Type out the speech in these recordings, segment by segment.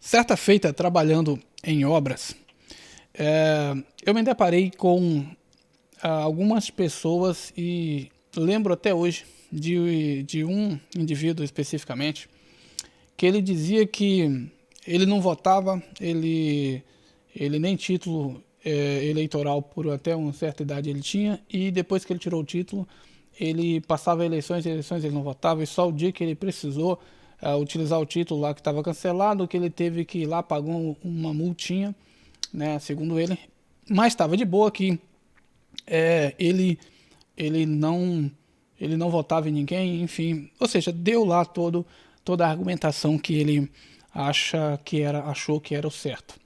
Certa feita, trabalhando em obras, eu me deparei com algumas pessoas e lembro até hoje de um indivíduo especificamente que ele dizia que ele não votava, ele nem título eleitoral por até uma certa idade ele tinha, e depois que ele tirou o título, ele passava eleições ele não votava, e só o dia que ele precisou utilizar o título lá que estava cancelado, que ele teve que ir lá, pagou uma multinha, né, segundo ele, mas estava de boa que ele não ele não votava em ninguém, enfim, ou seja, deu lá toda a argumentação que ele achou que era o certo.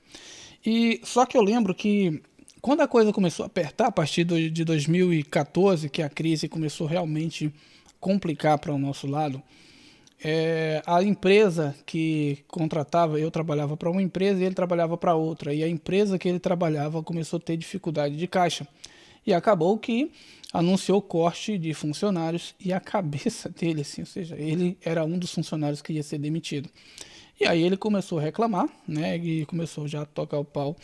E só que eu lembro que quando a coisa começou a apertar a partir de 2014, que a crise começou realmente a complicar para o nosso lado, a empresa que contratava, eu trabalhava para uma empresa e ele trabalhava para outra, e a empresa que ele trabalhava começou a ter dificuldade de caixa. E acabou que anunciou corte de funcionários e a cabeça dele, assim, ou seja, ele era um dos funcionários que ia ser demitido. E aí ele começou a reclamar, né, e começou já a tocar o pau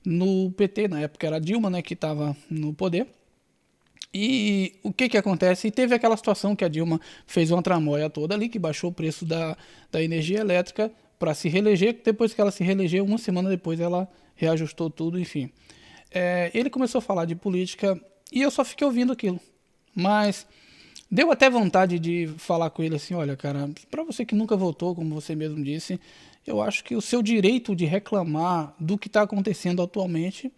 no PT, na época era a Dilma, né, que estava no poder. E o que acontece? E teve aquela situação que a Dilma fez uma tramóia toda ali, que baixou o preço da energia elétrica para se reeleger. Depois que ela se reelegeu, uma semana depois ela reajustou tudo, enfim. Ele começou a falar de política e eu só fiquei ouvindo aquilo. Mas deu até vontade de falar com ele assim, olha, cara, para você que nunca votou, como você mesmo disse, eu acho que o seu direito de reclamar do que está acontecendo atualmente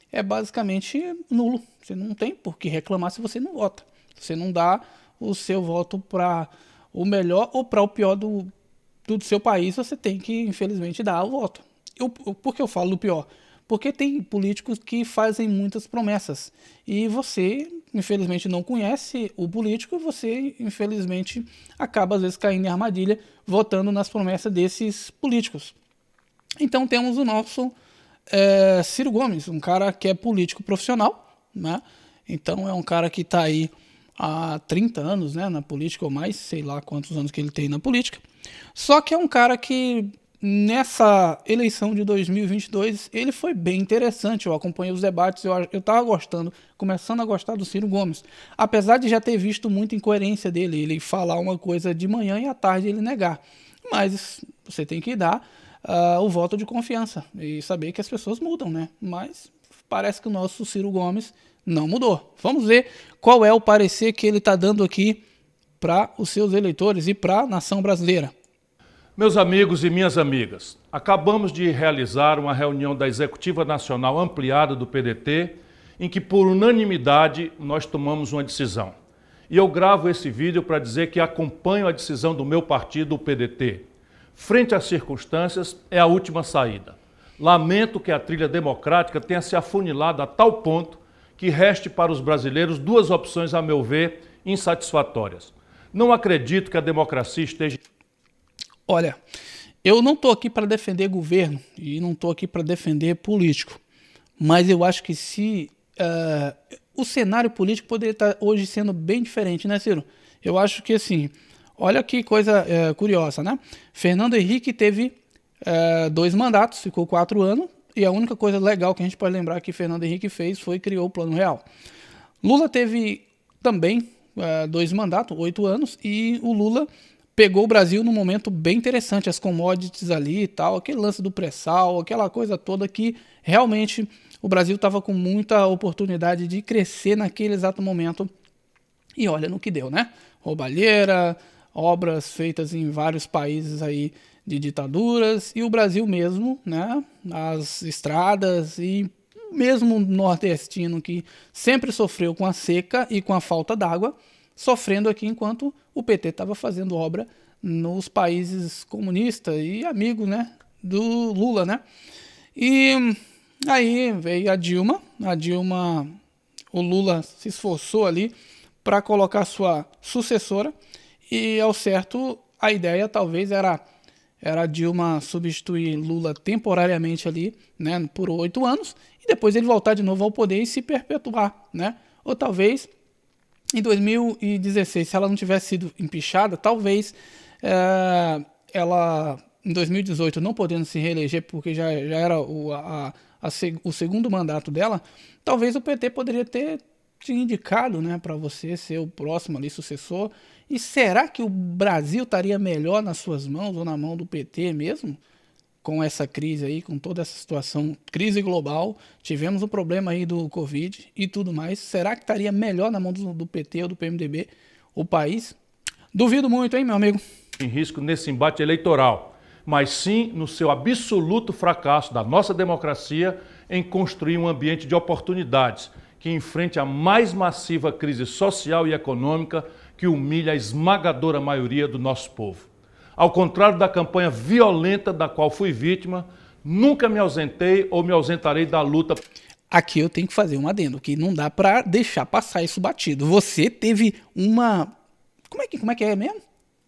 é basicamente nulo. Você não tem por que reclamar se você não vota. Você não dá o seu voto para o melhor ou para o pior do seu país, você tem que, infelizmente, dar o voto. Por que eu falo do pior? Porque tem políticos que fazem muitas promessas e você, infelizmente, não conhece o político e você, infelizmente, acaba às vezes caindo em armadilha votando nas promessas desses políticos. Então temos o nosso Ciro Gomes, um cara que é político profissional, né? Então é um cara que está aí há 30 anos, né, na política ou mais, sei lá quantos anos que ele tem na política. Só que é um cara que nessa eleição de 2022 ele foi bem interessante. Eu acompanhei os debates, eu estava gostando, começando a gostar do Ciro Gomes, apesar de já ter visto muita incoerência dele, ele falar uma coisa de manhã e à tarde ele negar. Mas você tem que dar o voto de confiança e saber que as pessoas mudam, né? Mas parece que o nosso Ciro Gomes não mudou. Vamos ver qual é o parecer que ele está dando aqui para os seus eleitores e para a nação brasileira. Meus amigos e minhas amigas, acabamos de realizar uma reunião da Executiva Nacional Ampliada do PDT, em que por unanimidade nós tomamos uma decisão. E eu gravo esse vídeo para dizer que acompanho a decisão do meu partido, o PDT. Frente às circunstâncias, é a última saída. Lamento que a trilha democrática tenha se afunilado a tal ponto que reste para os brasileiros duas opções, a meu ver, insatisfatórias. Não acredito que a democracia esteja... Olha, eu não estou aqui para defender governo e não estou aqui para defender político, mas eu acho que se o cenário político poderia estar hoje sendo bem diferente, né, Ciro? Eu acho que assim, olha que coisa curiosa, né? Fernando Henrique teve 2 mandatos, ficou 4 anos, e a única coisa legal que a gente pode lembrar que Fernando Henrique fez foi criou o Plano Real. Lula teve também 2 mandatos, 8 anos, e o Lula pegou o Brasil num momento bem interessante, as commodities ali e tal, aquele lance do pré-sal, aquela coisa toda que realmente o Brasil estava com muita oportunidade de crescer naquele exato momento. E olha no que deu, né? Roubalheira, obras feitas em vários países aí de ditaduras, e o Brasil mesmo, né? As estradas e mesmo o nordestino que sempre sofreu com a seca e com a falta d'água, sofrendo aqui enquanto o PT estava fazendo obra nos países comunistas e amigos, né, do Lula, né? E aí veio a Dilma, o Lula se esforçou ali para colocar sua sucessora e, ao certo, a ideia talvez era a Dilma substituir Lula temporariamente ali, né, por 8 anos e depois ele voltar de novo ao poder e se perpetuar, né? Ou talvez em 2016, se ela não tivesse sido empichada, talvez ela em 2018 não podendo se reeleger porque já era o segundo mandato dela, talvez o PT poderia ter te indicado, né, para você ser o próximo ali sucessor. E será que o Brasil estaria melhor nas suas mãos ou na mão do PT mesmo? Com essa crise aí, com toda essa situação, crise global, tivemos um problema aí do Covid e tudo mais. Será que estaria melhor na mão do PT ou do PMDB o país? Duvido muito, hein, meu amigo? Em risco nesse embate eleitoral, mas sim no seu absoluto fracasso da nossa democracia em construir um ambiente de oportunidades que enfrente a mais massiva crise social e econômica que humilha a esmagadora maioria do nosso povo. Ao contrário da campanha violenta da qual fui vítima, nunca me ausentei ou me ausentarei da luta. Aqui eu tenho que fazer um adendo, que não dá pra deixar passar isso batido. Você teve uma... Como é que é mesmo?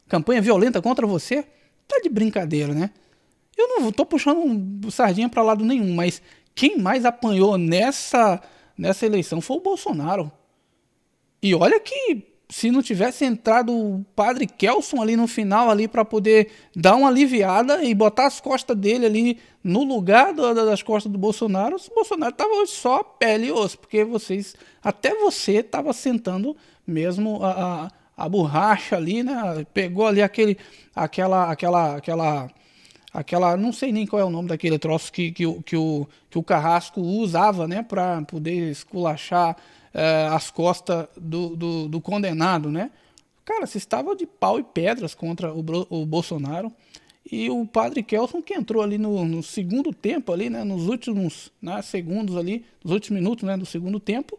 Campanha violenta contra você? Tá de brincadeira, né? Eu não tô puxando sardinha pra lado nenhum, mas quem mais apanhou nessa eleição foi o Bolsonaro. E olha que se não tivesse entrado o padre Kelson ali no final ali para poder dar uma aliviada e botar as costas dele ali no lugar das costas do Bolsonaro, o Bolsonaro tava hoje só pele e osso, porque até você tava sentando mesmo a borracha ali, né? Pegou ali aquela, não sei nem qual é o nome daquele troço que o Carrasco usava, né, para poder esculachar as costas do condenado, né? Cara, você estava de pau e pedras contra o Bolsonaro, e o padre Kelson que entrou ali no segundo tempo ali, né, nos últimos, né, segundos ali, nos últimos minutos, né, do segundo tempo,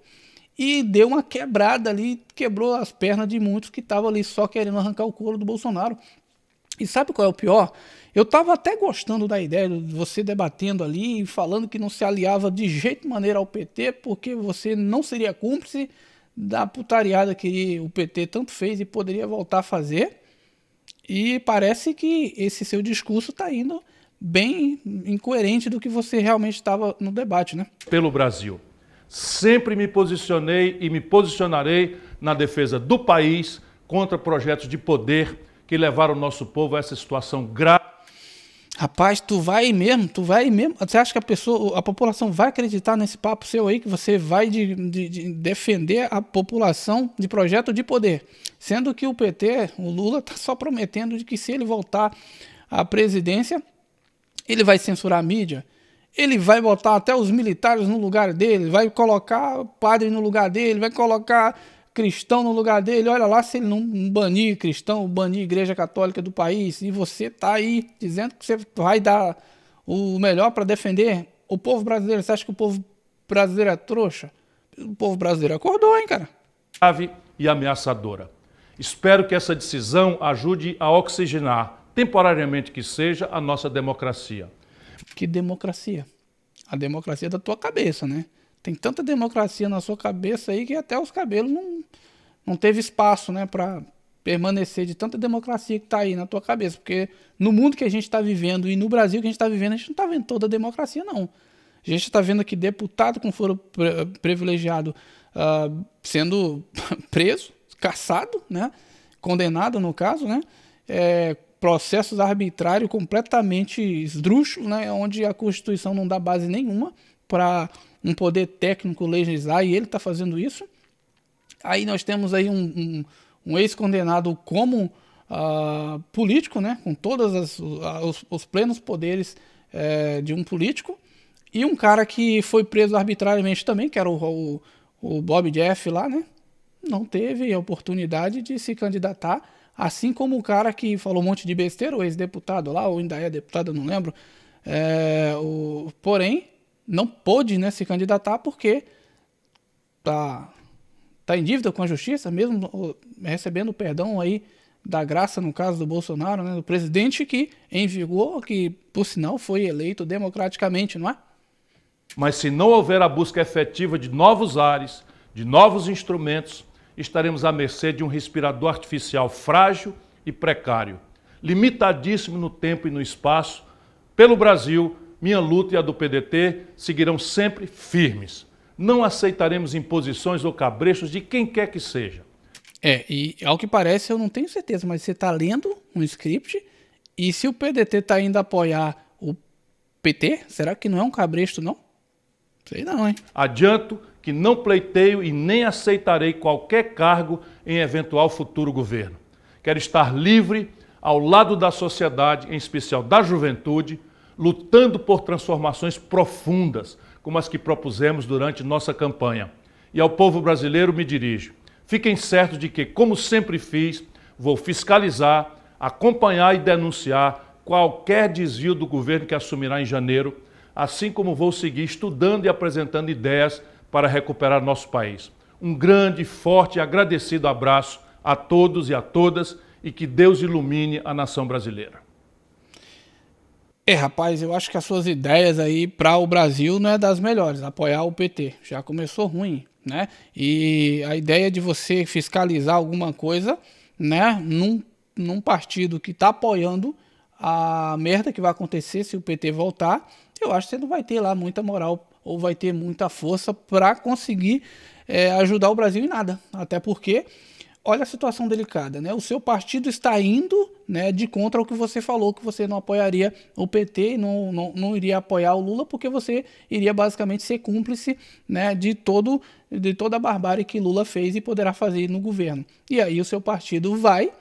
e deu uma quebrada ali, quebrou as pernas de muitos que estavam ali só querendo arrancar o couro do Bolsonaro. E sabe qual é o pior? Eu estava até gostando da ideia de você debatendo ali e falando que não se aliava de jeito maneira ao PT, porque você não seria cúmplice da putariada que o PT tanto fez e poderia voltar a fazer. E parece que esse seu discurso está indo bem incoerente do que você realmente estava no debate, né? Pelo Brasil. Sempre me posicionei e me posicionarei na defesa do país contra projetos de poder que levaram o nosso povo a essa situação grave. Rapaz, tu vai mesmo? Você acha que a população vai acreditar nesse papo seu aí, que você vai de defender a população de projeto de poder? Sendo que o PT, o Lula, tá só prometendo de que se ele voltar à presidência, ele vai censurar a mídia, ele vai botar até os militares no lugar dele, vai colocar padre no lugar dele, vai colocar cristão no lugar dele. Olha lá, se ele não banir cristão, banir igreja católica do país, e você tá aí dizendo que você vai dar o melhor para defender o povo brasileiro. Você acha que o povo brasileiro é trouxa? O povo brasileiro acordou, hein, cara? Grave e ameaçadora. Espero que essa decisão ajude a oxigenar, temporariamente que seja, a nossa democracia. Que democracia? A democracia da tua cabeça, né? Tem tanta democracia na sua cabeça aí que até os cabelos não teve espaço, né, para permanecer de tanta democracia que está aí na tua cabeça. Porque no mundo que a gente está vivendo e no Brasil que a gente está vivendo, a gente não está vendo toda a democracia, não. A gente está vendo aqui deputado com foro privilegiado sendo preso, caçado, né, condenado no caso, né, processos arbitrários completamente esdrúxulos, né, onde a Constituição não dá base nenhuma para um poder técnico legislar, e ele está fazendo isso. Aí nós temos aí um ex-condenado como político, né, com todos os plenos poderes de um político, e um cara que foi preso arbitrariamente também, que era o Bob Jeff lá, né, não teve a oportunidade de se candidatar, assim como o cara que falou um monte de besteira, o ex-deputado lá, ou ainda é deputado, eu não lembro, porém, não pôde, né, se candidatar porque tá em dívida com a justiça, mesmo recebendo perdão aí da graça, no caso do Bolsonaro, né, do presidente que em vigor, que por sinal foi eleito democraticamente, não é? Mas se não houver a busca efetiva de novos ares, de novos instrumentos, estaremos à mercê de um respirador artificial frágil e precário, limitadíssimo no tempo e no espaço. Pelo Brasil, minha luta e a do PDT seguirão sempre firmes. Não aceitaremos imposições ou cabrechos de quem quer que seja. E ao que parece, eu não tenho certeza, mas você está lendo um script E se o PDT está indo apoiar o PT, será que não é um cabresto, não? Sei não, hein? Adianto que não pleiteio e nem aceitarei qualquer cargo em eventual futuro governo. Quero estar livre ao lado da sociedade, em especial da juventude, lutando por transformações profundas, como as que propusemos durante nossa campanha. E ao povo brasileiro me dirijo. Fiquem certos de que, como sempre fiz, vou fiscalizar, acompanhar e denunciar qualquer desvio do governo que assumirá em janeiro, assim como vou seguir estudando e apresentando ideias para recuperar nosso país. Um grande, forte e agradecido abraço a todos e a todas e que Deus ilumine a nação brasileira. Rapaz, eu acho que as suas ideias aí para o Brasil não é das melhores, apoiar o PT. Já começou ruim, né? E a ideia de você fiscalizar alguma coisa, né, num partido que está apoiando a merda que vai acontecer se o PT voltar, eu acho que você não vai ter lá muita moral ou vai ter muita força para conseguir ajudar o Brasil em nada. Até porque, olha a situação delicada, né? O seu partido está indo, né, de contra o que você falou, que você não apoiaria o PT e não iria apoiar o Lula, porque você iria basicamente ser cúmplice, né, de toda a barbárie que Lula fez e poderá fazer no governo. E aí o seu partido vai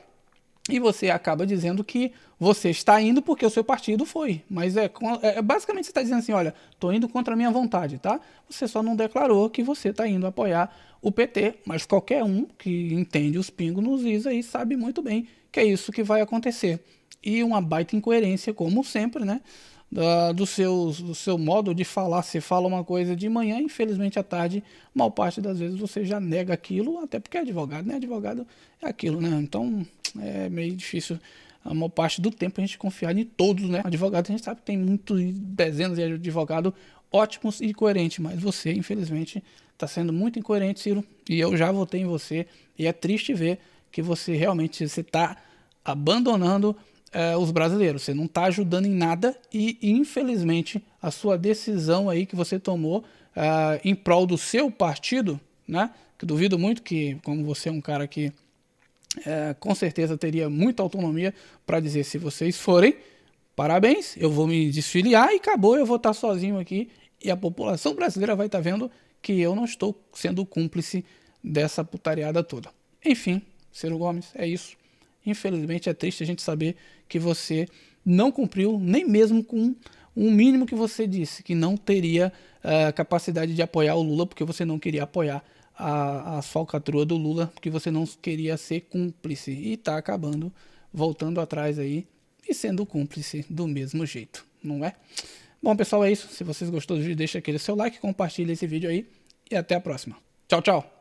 e você acaba dizendo que você está indo porque o seu partido foi. Mas basicamente você está dizendo assim, olha, estou indo contra a minha vontade, tá? Você só não declarou que você está indo apoiar o PT, mas qualquer um que entende os pingos nos is aí sabe muito bem que é isso que vai acontecer. E uma baita incoerência, como sempre, né? Do seu modo de falar. Você fala uma coisa de manhã, infelizmente à tarde, mal parte das vezes você já nega aquilo, até porque é advogado, né? Advogado é aquilo, né? Então é meio difícil a maior parte do tempo a gente confiar em todos, né? Advogado a gente sabe que tem muitos, dezenas de advogados ótimos e coerentes, mas você, infelizmente, está sendo muito incoerente, Ciro, e eu já votei em você, e é triste ver que você realmente está abandonando os brasileiros, você não está ajudando em nada e infelizmente a sua decisão aí que você tomou em prol do seu partido, né, que duvido muito que, como você é um cara que com certeza teria muita autonomia para dizer se vocês forem, parabéns, eu vou me desfiliar e acabou, eu vou estar sozinho aqui e a população brasileira vai estar vendo que eu não estou sendo cúmplice dessa putariada toda. Enfim, Ciro Gomes, é isso. Infelizmente é triste a gente saber que você não cumpriu nem mesmo com um mínimo que você disse, que não teria capacidade de apoiar o Lula, porque você não queria apoiar a falcatrua do Lula, porque você não queria ser cúmplice. E está acabando, voltando atrás aí e sendo cúmplice do mesmo jeito, não é? Bom, pessoal, é isso. Se vocês gostou do vídeo, deixa aquele seu like, compartilha esse vídeo aí e até a próxima. Tchau, tchau!